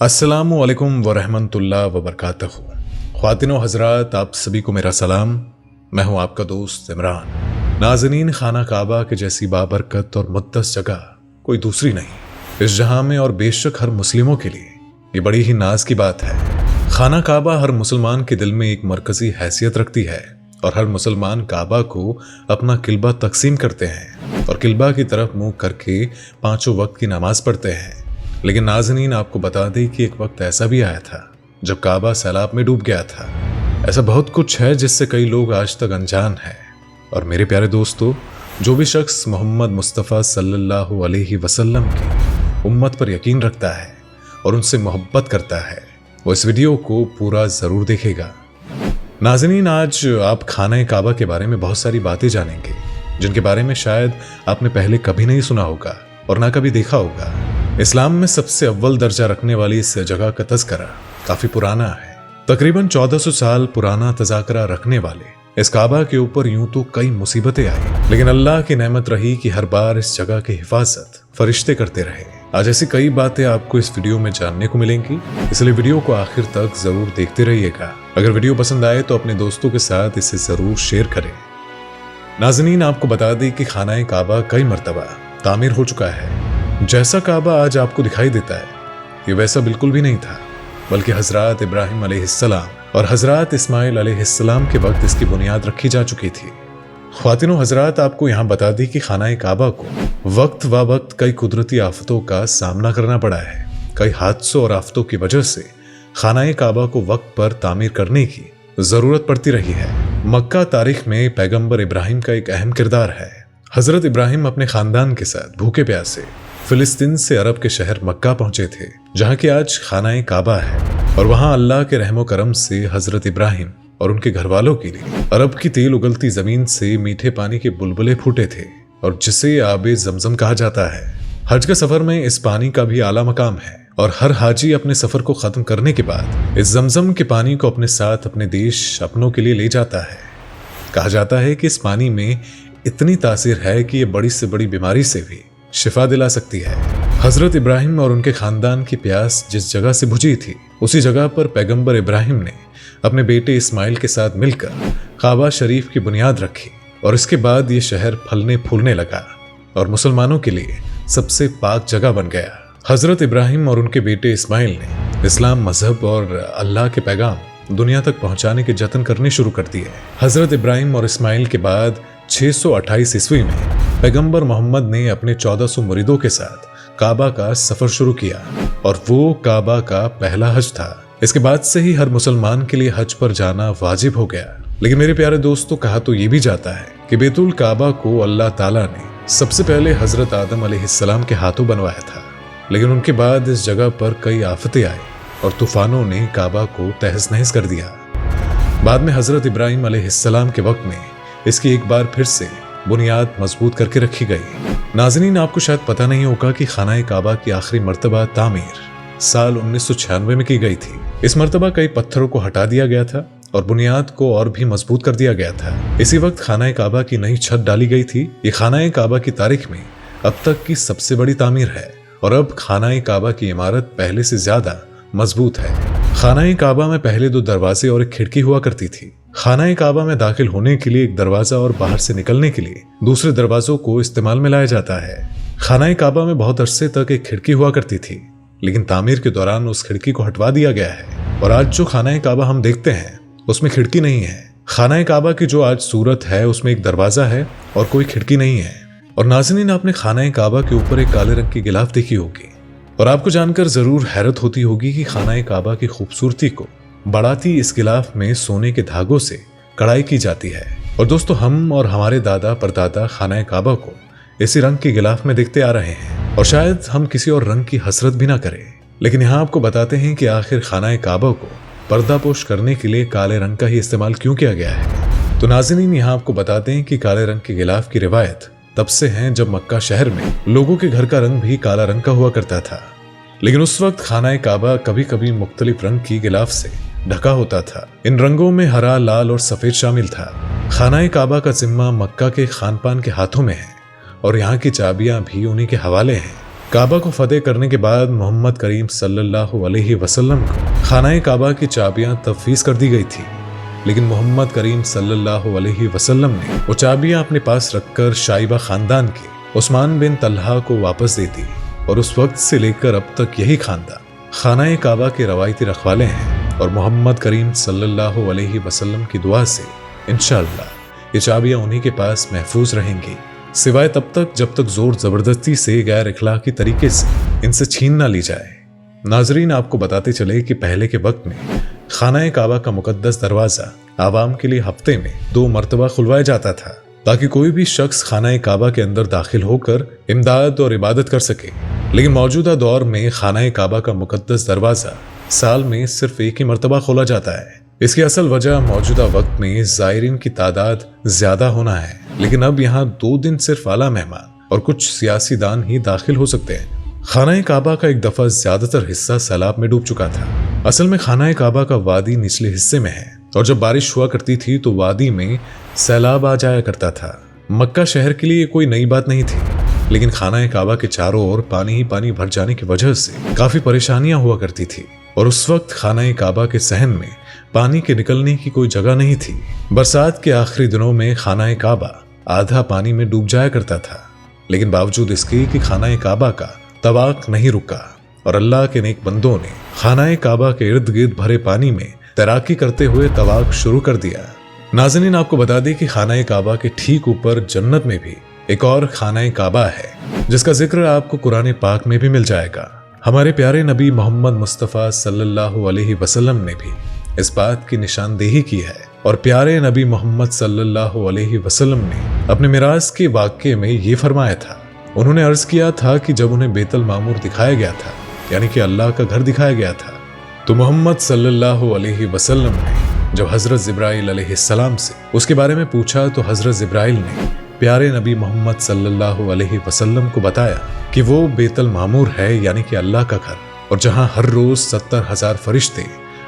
अस्सलामुअलैकुम वरहमतुल्लाह वबरकातुहू। ख्वातीन व हज़रात, आप सभी को मेरा सलाम। मैं हूं आपका दोस्त इमरान। नाज़नीन, खाना काबा के जैसी बाबरकत और मुक़द्दस जगह कोई दूसरी नहीं इस जहां में, और बेशक हर मुस्लिमों के लिए ये बड़ी ही नाज की बात है। खाना काबा हर मुसलमान के दिल में एक मरकजी हैसियत रखती है, और हर मुसलमान काबा को अपना किल्बा तकसीम करते हैं और किल्बा की तरफ मुंह करके पांचों वक्त की नमाज पढ़ते हैं। लेकिन नाज़नीन, आपको बता दें कि एक वक्त ऐसा भी आया था जब काबा सैलाब में डूब गया था। ऐसा बहुत कुछ है जिससे कई लोग आज तक अनजान हैं। और मेरे प्यारे दोस्तों, जो भी शख्स मोहम्मद मुस्तफ़ा सल्लल्लाहु अलैहि वसल्लम की उम्मत पर यकीन रखता है और उनसे मोहब्बत करता है, वो इस वीडियो को पूरा ज़रूर देखेगा। नाज़नीन, आज आप खाना काबा के बारे में बहुत सारी बातें जानेंगे जिनके बारे में शायद आपने पहले कभी नहीं सुना होगा और ना कभी देखा होगा। इस्लाम में सबसे अव्वल दर्जा रखने वाली इस जगह का तज़किरा काफी पुराना है। तकरीबन 1400 साल पुराना तज़किरा रखने वाले इस काबा के ऊपर यूं तो कई मुसीबतें आई, लेकिन अल्लाह की नेमत रही कि हर बार इस जगह की हिफाजत फरिश्ते करते रहे। आज ऐसी कई बातें आपको इस वीडियो में जानने को मिलेंगी, इसलिए वीडियो को आखिर तक जरूर देखते रहिएगा। अगर वीडियो पसंद आए तो अपने दोस्तों के साथ इसे जरूर शेयर करें। नाज़नीन, आपको बता दें कि खाना काबा कई मरतबा तामीर हो चुका है। जैसा काबा आज आपको दिखाई देता है, ये वैसा बिल्कुल भी नहीं था, बल्कि हजरत इब्राहिम अलैहिस्सलाम और हजरत इस्माइल अलैहिस्सलाम के वक्त इसकी बुनियाद रखी जा चुकी थी। ख्वातीनो हजरात, आपको यहाँ बता दी कि खाना काबा को वक्त व वक्त कई कुदरती आफतों का सामना करना पड़ा है। कई हादसों और आफतों की वजह से खाना काबा को वक्त पर तामीर करने की जरूरत पड़ती रही है। मक्का तारीख में पैगंबर इब्राहिम का एक अहम किरदार है। हजरत इब्राहिम अपने खानदान के साथ भूखे प्यासे फिलिस्तीन से अरब के शहर मक्का पहुंचे थे, जहां की आज खाना काबा है। और वहां अल्लाह के रहमो करम से हजरत इब्राहिम और उनके घर वालों के लिए अरब की तेल उगलती जमीन से मीठे पानी के बुलबुले फूटे थे, और जिसे आबे जमजम कहा जाता है। हज के सफर में इस पानी का भी आला मकाम है, और हर हाजी अपने सफर को खत्म करने के बाद इस जमजम के पानी को अपने साथ अपने देश अपनों के लिए ले जाता है। कहा जाता है कि इस पानी में इतनी तासीर है कि ये बड़ी से बड़ी बीमारी से भी शिफा दिला सकती है। हजरत इब्राहिम और उनके खानदान की प्यास जिस जगह से बुझी थी, उसी जगह पर पैगंबर इब्राहिम ने अपने बेटे इस्माइल के साथ मिलकर काबा शरीफ की बुनियाद रखी, और इसके बाद ये शहर फलने फूलने लगा और मुसलमानों के लिए सबसे पाक जगह बन गया। हजरत इब्राहिम और उनके बेटे इस्माइल ने इस्लाम मजहब और अल्लाह के पैगाम दुनिया तक पहुंचाने के जतन करने शुरू कर दिए। हजरत इब्राहिम और इस्माइल के बाद 628 ईस्वी में पैगंबर मोहम्मद ने अपने 1400 मुरीदों के साथ काबा का सफर शुरू किया, और वो काबा का पहला हज था। इसके बाद से ही हर मुसलमान के लिए हज पर जाना वाजिब हो गया। लेकिन मेरे प्यारे दोस्तों, कहा तो ये भी जाता है कि बैतुल काबा को अल्लाह ताला ने सबसे पहले हजरत आदम अलैहिस्सलाम के हाथों बनवाया था, लेकिन उनके बाद इस जगह पर कई आफतें आई और तूफानों ने काबा को तहस नहस कर दिया। बाद में हजरत इब्राहिम अलैहिस्सलाम के वक्त में इसकी एक बार फिर से बुनियाद मजबूत करके रखी गई। नाज़रीन, आपको शायद पता नहीं होगा कि खाना काबा की आखिरी मर्तबा तामीर साल 1996 में की गई थी। इस मर्तबा कई पत्थरों को हटा दिया गया था और बुनियाद को और भी मजबूत कर दिया गया था। इसी वक्त खाना काबा की नई छत डाली गई थी। ये खाना काबा की तारीख में अब तक की सबसे बड़ी तामीर है, और अब खाना काबा की इमारत पहले से ज्यादा मजबूत है। खाना काबा में पहले 2 दरवाजे और एक खिड़की हुआ करती थी। खाना काबा में दाखिल होने के लिए एक दरवाजा और बाहर से निकलने के लिए दूसरे दरवाजों को इस्तेमाल में लाया जाता है। खाना काबा में बहुत अरसे तक एक खिड़की हुआ करती थी, लेकिन तामीर के दौरान उस खिड़की को हटवा दिया गया है, और आज जो खाना काबा हम देखते हैं उसमें खिड़की नहीं है। खाना काबा की जो आज सूरत है उसमें एक दरवाजा है और कोई खिड़की नहीं है। और नाज़रीन, आपने खाना काबा के ऊपर एक काले रंग की गिलाफ देखी होगी, और आपको जानकर जरूर हैरत होती होगी कि खाना काबा की खूबसूरती को बढ़ाती इस गिलाफ में सोने के धागों से कढ़ाई की जाती है। और दोस्तों, हम और हमारे दादा परदादा खाना काबा को इसी रंग की गिलाफ में देखते आ रहे हैं, और शायद हम किसी और रंग की हसरत भी ना करें। लेकिन यहाँ आपको बताते हैं कि आखिर खाना काबा को पर्दापोश करने के लिए काले रंग का ही इस्तेमाल क्यों किया गया है। तो नाज़रीन, यहाँ आपको बताते हैं कि काले रंग के गिलाफ की रिवायत तब से है जब मक्का शहर में लोगों के घर का रंग भी काला रंग का हुआ करता था, लेकिन उस वक्त खाना काबा कभी कभी मुख्तलिफ रंग की गिलाफ से ढका होता था। इन रंगों में हरा, लाल और सफेद शामिल था। खाना काबा का जिम्मा मक्का के खान पान के हाथों में है, और यहाँ की चाबियां भी उन्हीं के हवाले हैं। काबा को फतेह करने के बाद मोहम्मद करीम सल्लल्लाहु अलैहि वसल्लम को खाना काबा की चाबियां तफवीज कर दी गई थी, लेकिन मोहम्मद करीम सल्लल्लाहु अलैहि वसल्लम ने वो चाबियां अपने पास रखकर शाइबा खानदान के उस्मान बिन तल्हा को वापस दे दी और उस वक्त से लेकर अब तक यही खानदान खाना काबा के रवायती रखवाले हैं और मोहम्मद करीम सल्लल्लाहु अलैहि वसल्लम की दुआ से इंशाअल्लाह ये चाबियां उन्हीं के पास महफूज रहेंगी, सिवाय तब तक जब तक जोर जबरदस्ती से गैर इखलाकी तरीके से इनसे छीन ना ली जाए। नाजरीन, आपको बताते चले कि पहले के वक्त में खाना काबा का मुकद्दस दरवाजा आवाम के लिए हफ्ते में 2 मरतबा खुलवाया जाता था, ताकि कोई भी शख्स खाना काबा के अंदर दाखिल होकर इमदाद और इबादत कर सके। लेकिन मौजूदा दौर में खाना काबा का मुकद्दस दरवाजा साल में सिर्फ 1 ही मरतबा खोला जाता है। इसकी असल वजह मौजूदा वक्त में ज़ायरीन की तादाद ज्यादा होना है, लेकिन अब यहाँ 2 दिन सिर्फ आला मेहमान और कुछ सियासी दान ही दाखिल हो सकते हैं। खाना काबा का एक दफा ज्यादातर हिस्सा सैलाब में डूब चुका था। असल में खाना काबा का वादी निचले हिस्से में है और जब बारिश हुआ करती थी तो वादी में सैलाब आ जाया करता था। मक्का शहर के लिए कोई नई बात नहीं थी, लेकिन खाना काबा के चारों ओर पानी ही पानी भर जाने की वजह से काफी परेशानियां हुआ करती थी और उस वक्त खाना काबा के सहन में पानी के निकलने की कोई जगह नहीं थी। बरसात के आखिरी दिनों में खाना काबा आधा पानी में डूब जाया करता था, लेकिन बावजूद इसके कि खाना काबा का तवाक नहीं रुका और अल्लाह के नेक बंदों ने खाना काबा के इर्द गिर्द भरे पानी में तैराकी करते हुए तवाक शुरू कर दिया। नाज़रीन, आपको बता दें कि खाना काबा के ठीक ऊपर जन्नत में भी एक और खाना काबा है, जिसका जिक्र आपको कुरान पाक में भी मिल जाएगा। हमारे प्यारे नबी मोहम्मद मुस्तफ़ा सल्लल्लाहु अलैहि वसल्लम ने भी इस बात की निशानदेही की है और प्यारे नबी मोहम्मद सल्लल्लाहु अलैहि वसल्लम ने अपने मिराज के वाक़े में ये फरमाया था। उन्होंने अर्ज किया था कि जब उन्हें बेतुल मामूर दिखाया गया था, यानी कि अल्लाह का घर दिखाया गया था, तो मोहम्मद सल्लल्लाहु अलैहि वसल्लम ने जब हजरत जिब्राइल अलैहिस्सलाम से उसके बारे में पूछा तो हजरत जिब्राइल ने प्यारे नबी मोहम्मद सल्लल्लाहु अलैहि वसल्लम को बताया कि वो बेतुल मामूर है, यानी कि अल्लाह का घर, और जहां हर रोज 70,000 फरिश्ते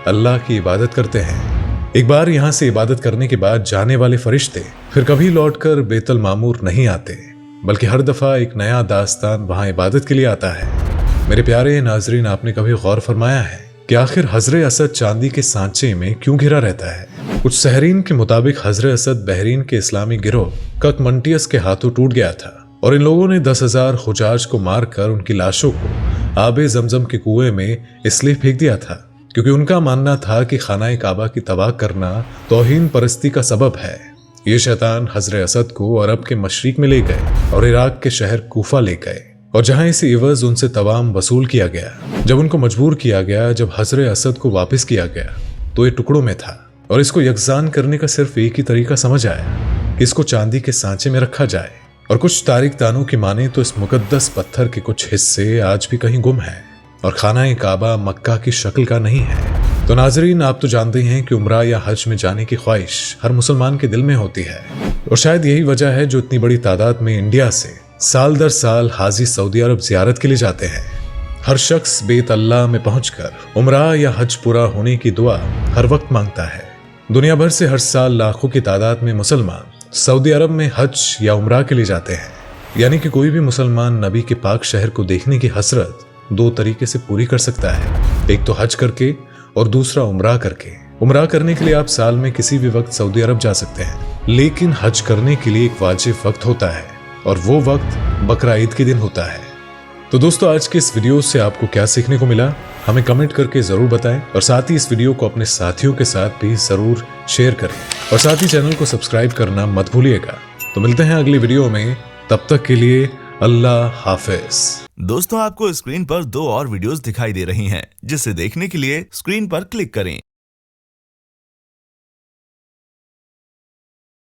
अल्लाह की इबादत करते हैं। एक बार यहाँ से इबादत करने के बाद जाने वाले फरिश्ते फिर कभी लौटकर बेतुल मामूर नहीं आते, बल्कि हर दफा एक नया दास्तान वहां इबादत के लिए आता है। मेरे प्यारे नाजरीन, आपने कभी गौर फरमाया है कि आखिर हजरे असद चांदी के सांचे में क्यों घिरा रहता है? कुछ सहरीन के मुताबिक हजरे असद बहरीन के इस्लामी गिरोह ककमंटियस के हाथों टूट गया था और इन लोगों ने 10,000 हुजाज को मारकर उनकी लाशों को आबे जमजम के कुएं में इसलिए फेंक दिया था क्योंकि उनका मानना था कि खाना काबा की तबाह करना तौहीन परस्ती का सबब है। ये शैतान हजरे असद को अरब के मशरिक में ले गए और इराक के शहर कूफा ले गए और जहां इसे इवज उनसे तवाम वसूल किया गया। जब उनको मजबूर किया गया, जब हजरे असद को वापस किया गया तो ये टुकड़ों में था और इसको यकजान करने का सिर्फ एक ही तरीका समझ आया कि इसको चांदी के सांचे में रखा जाए। और कुछ तारीख दानों की माने तो इस मुकद्दस पत्थर के कुछ हिस्से आज भी कहीं गुम हैं और खाना काबा मक्का की शक्ल का नहीं है। तो नाजरीन, आप तो जानते हैं कि उम्रा या हज में जाने की ख्वाहिश हर मुसलमान के दिल में होती है और शायद यही वजह है जो इतनी बड़ी तादाद में इंडिया से साल दर साल हाजी सऊदी अरब जियारत के लिए जाते हैं। हर शख्स बेत अल्लाह में पहुंचकर उम्रा या हज पूरा होने की दुआ हर वक्त मांगता है। दुनिया भर से हर साल लाखों की तादाद में मुसलमान सऊदी अरब में हज या उम्रा के लिए जाते हैं, यानी कि कोई भी मुसलमान नबी के पाक शहर को देखने की हसरत 2 तरीके से पूरी कर सकता है, एक तो हज करके और दूसरा उम्रा करके। उम्रा करने के लिए आप साल में किसी भी वक्त सऊदी अरब जा सकते हैं, लेकिन हज करने के लिए एक वाजिब वक्त होता है और वो वक्त बकरा ईद के दिन होता है। तो दोस्तों, आज के इस वीडियो से आपको क्या सीखने को मिला हमें कमेंट करके जरूर बताएं और साथ ही इस वीडियो को अपने साथियों के साथ भी जरूर शेयर करें और साथ ही चैनल को सब्सक्राइब करना मत भूलिएगा। तो मिलते हैं अगली वीडियो में, तब तक के लिए अल्लाह हाफिज। दोस्तों, आपको स्क्रीन पर 2 और वीडियोस दिखाई दे रही हैं, जिसे देखने के लिए स्क्रीन पर क्लिक करें।